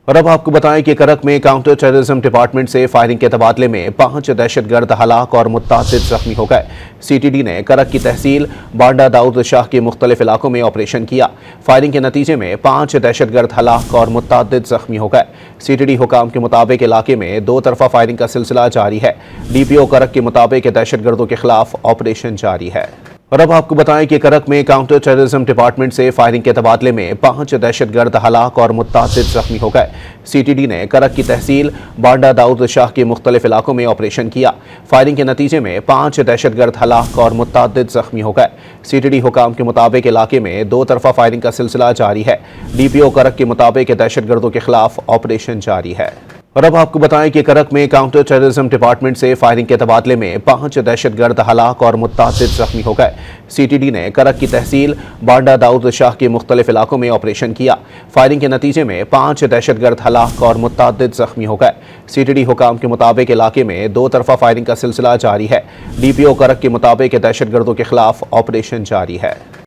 और अब आपको बताएं कि करक में काउंटर टेररिज्म डिपार्टमेंट से फायरिंग के तबादले में 5 दहशतगर्द हलाक और मुत्तादिद जख्मी हो गए। सीटीडी ने करक की तहसील बांडा दाऊद शाह के मुख्तलिफ इलाकों में ऑपरेशन किया। फायरिंग के नतीजे में 5 दहशतगर्द हलाक और मुत्तादिद जख्मी हो गए। सीटीडी हुकाम के मुताबिक इलाके में 2 तरफा फायरिंग का सिलसिला जारी है। डीपीओ करक के मुताबिक दहशतगर्दों के खिलाफ ऑपरेशन जारी है। और अब आपको बताएं कि करक में काउंटर टेररिज्म डिपार्टमेंट से फायरिंग के तबादले में 5 दहशतगर्द हलाक और मुत्तादिद जख्मी हो गए। सीटीडी ने करक की तहसील बांडा दाऊद शाह के मुख्तलिफ इलाकों में ऑपरेशन किया। फायरिंग के नतीजे में 5 दहशतगर्द हलाक और मुत्तादिद जख्मी हो गए। सीटीडी हुकाम के मुताबिक इलाके में 2 तरफा फायरिंग का सिलसिला जारी है। डीपीओ करक के मुताबिक दहशतगर्दों के खिलाफ ऑपरेशन जारी है। और अब आपको बताएं कि करक में काउंटर टेररिज्म डिपार्टमेंट से फायरिंग के तबादले में 5 दहशतगर्द हलाक और मुत्तादिद जख्मी हो गए। सीटीडी ने करक की तहसील बांडा दाऊद शाह के मुख्तलिफ इलाकों में ऑपरेशन किया। फायरिंग के नतीजे में 5 दहशतगर्द हलाक और मुत्तादिद जख्मी हो गए। सीटीडी हुकाम के मुताबिक इलाके में 2 तरफा फायरिंग का सिलसिला जारी है। डीपीओ करक के मुताबिक दहशतगर्दों के खिलाफ ऑपरेशन जारी है।